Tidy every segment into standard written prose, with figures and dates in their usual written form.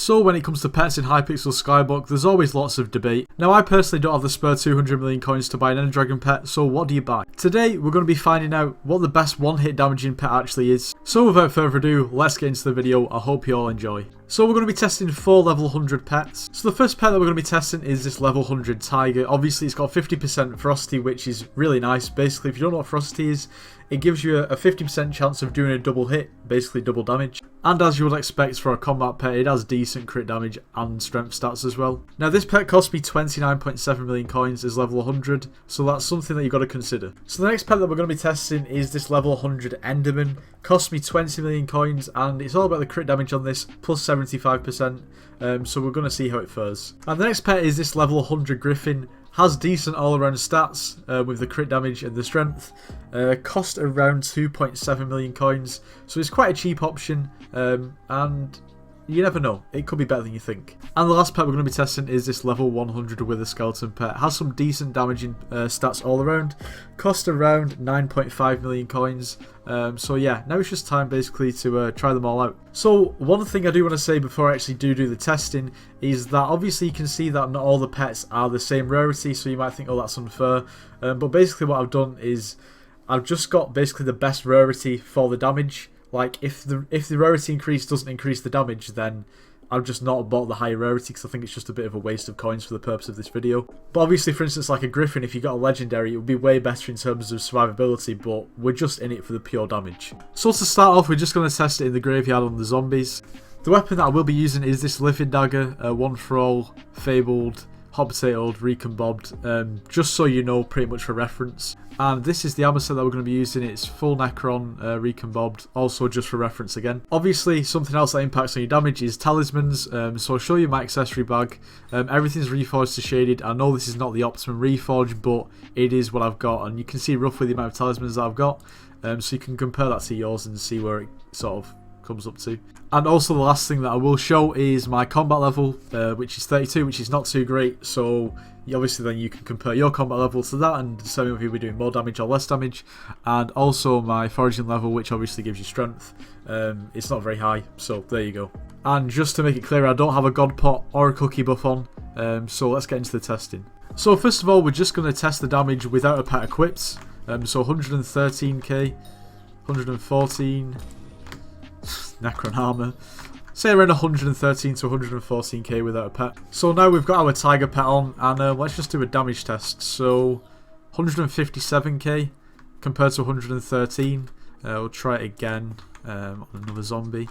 So when it comes to pets in Hypixel Skyblock, there's always lots of debate. Now I personally don't have the spare 200 million coins to buy an Ender Dragon pet, so what do you buy? Today we're going to be finding out what the best one-hit damaging pet actually is. So without further ado, let's get into the video. I hope you all enjoy. So we're going to be testing 4 level 100 pets. So the first pet that we're going to be testing is this level 100 tiger. Obviously it's got 50% ferocity, which is really nice. Basically, if you don't know what ferocity is, it gives you a 50% chance of doing a double hit, basically double damage. And as you would expect for a combat pet, it has decent crit damage and strength stats as well. Now this pet cost me 29.7 million coins, is level 100, so that's something that you've got to consider. So the next pet that we're going to be testing is this level 100 Enderman. Cost me 20 million coins, and it's all about the crit damage on this, plus 75%, so we're going to see how it fares. And the next pet is this level 100 Griffin. Has decent all-around stats with the crit damage and the strength. Cost around 2.7 million coins, so it's quite a cheap option, and you never know, it could be better than you think. And the last pet we're going to be testing is this level 100 Wither Skeleton pet. Has some decent damaging stats all around. Cost around 9.5 million coins. So yeah, now it's just time basically to try them all out. So one thing I do want to say before I actually do the testing is that obviously you can see that not all the pets are the same rarity, so you might think, oh, that's unfair. But basically what I've done is I've just got basically the best rarity for the damage. Like if the rarity increase doesn't increase the damage, then I've just not bought the higher rarity because I think it's just a bit of a waste of coins for the purpose of this video. But obviously, for instance, like a Griffin, if you got a legendary, it would be way better in terms of survivability, but we're just in it for the pure damage. So to start off, we're just going to test it in the graveyard on the zombies. The weapon that I will be using is this Living Dagger, One for All, Fabled, Hot Potatoed, Recombobbed, just so you know, pretty much for reference. And this is the armor set that we're going to be using. It's full Necron, Recombobbed, also just for reference again. Obviously, something else that impacts on your damage is talismans, so I'll show you my accessory bag. Everything's reforged to shaded. I know this is not the optimum reforge, but it is what I've got, and you can see roughly the amount of talismans that I've got, so you can compare that to yours and see where it sort of comes up to. And also the last thing that I will show is my combat level, which is 32, which is not too great, so obviously then you can compare your combat level to that and decide if you'll be doing more damage or less damage. And also my foraging level, which obviously gives you strength. It's not very high, so there you go. And just to make it clear, I don't have a god pot or a cookie buff on, so let's get into the testing. So first of all, we're just going to test the damage without a pet equipped. So 113k, 114, Necron armor, say around 113 to 114k without a pet. So now we've got our tiger pet on, and let's just do a damage test. So 157k compared to 113. We'll try it again on another zombie.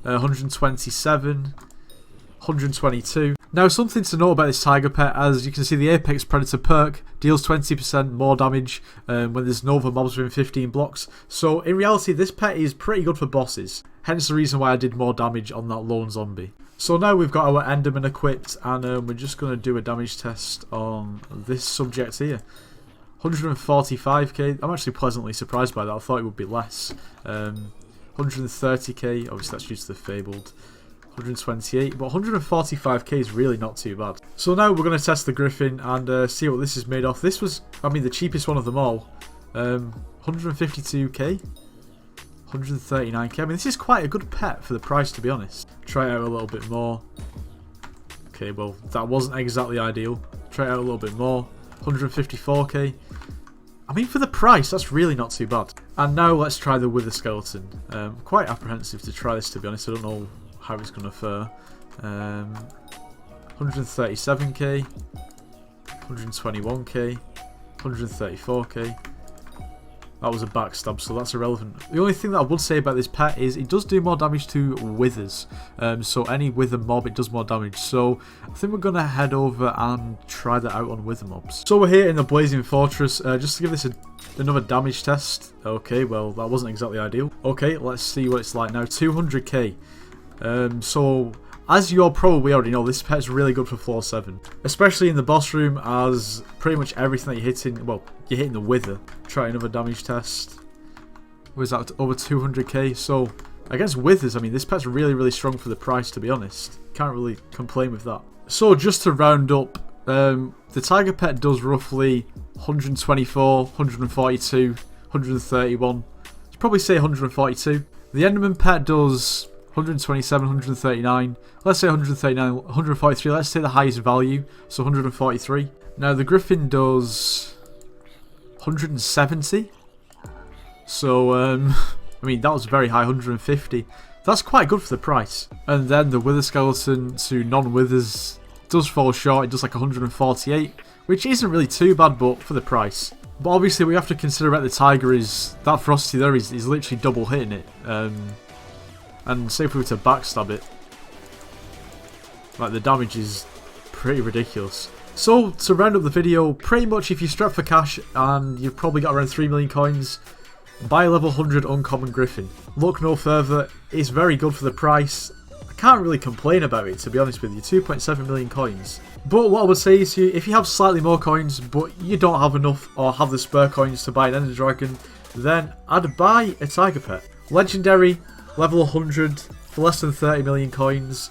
127, 122. Now something to note about this tiger pet, as you can see the Apex Predator perk deals 20% more damage when there's no other mobs within 15 blocks. So in reality this pet is pretty good for bosses, hence the reason why I did more damage on that lone zombie. So now we've got our Enderman equipped, and we're just going to do a damage test on this subject here. 145k, I'm actually pleasantly surprised by that, I thought it would be less. 130k, obviously that's due to the Fabled. 128, but 145k is really not too bad. So now we're going to test the Griffin and see what this is made of. This was, I mean, the cheapest one of them all. 152k, 139k. I mean, this is quite a good pet for the price, to be honest. Try it out a little bit more. Okay, well, that wasn't exactly ideal. Try it out a little bit more. 154k. I mean, for the price, that's really not too bad. And now let's try the Wither Skeleton. Quite apprehensive to try this, to be honest. I don't know how it's going to fare. 137k, 121k, 134k. That was a backstab, so that's irrelevant. The only thing that I would say about this pet is it does do more damage to withers. So any wither mob, it does more damage. So I think we're going to head over and try that out on wither mobs. So we're here in the Blazing Fortress, just to give this another damage test. Okay, well that wasn't exactly ideal. Okay, let's see what it's like now. 200k. So as you all probably already know, this pet's really good for floor 7, especially in the boss room, as pretty much everything that you're hitting, well, you're hitting the wither. Try another damage test. Was that over 200k? So against withers, I mean, this pet's really strong for the price, to be honest. Can't really complain with that. So just to round up, the tiger pet does roughly 124, 142, 131. I'd probably say 142. The Enderman pet does 127, 139. Let's say 139, 143. Let's say the highest value, so 143. Now the Griffin does 170. So, I mean, that was very high, 150. That's quite good for the price. And then the Wither Skeleton to non-Withers does fall short. It does like 148, which isn't really too bad, but for the price. But obviously we have to consider about the Tiger is, that Frosty there is literally double hitting it. And say if we were to backstab it, like the damage is pretty ridiculous. So to round up the video, pretty much if you strap for cash and you've probably got around 3 million coins, buy a level 100 uncommon Griffin. Look no further, it's very good for the price. I can't really complain about it, to be honest with you, 2.7 million coins. But what I would say is, if you have slightly more coins but you don't have enough or have the spare coins to buy an Ender Dragon, then I'd buy a Tiger Pet. Legendary, level 100 for less than 30 million coins.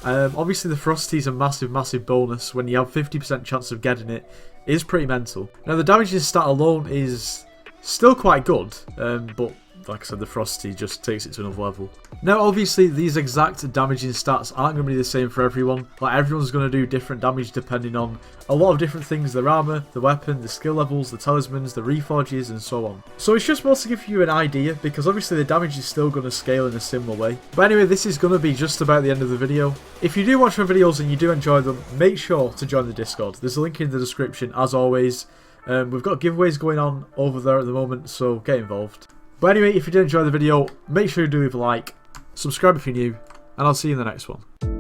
Obviously the Frosty is a massive bonus when you have 50% chance of getting it. It is pretty mental. Now the damage stat alone is still quite good, but like I said, the Frosty just takes it to another level. Now obviously these exact damaging stats aren't going to be the same for everyone. Like everyone's going to do different damage depending on a lot of different things: their armor, the weapon, the skill levels, the talismans, the reforges, and so on. So it's just more to give you an idea, because obviously the damage is still going to scale in a similar way. But anyway, this is going to be just about the end of the video. If you do watch my videos and you do enjoy them, make sure to join the Discord. There's a link in the description as always. We've got giveaways going on over there at the moment, so get involved. But anyway, if you did enjoy the video, make sure you do leave a like, subscribe if you're new, and I'll see you in the next one.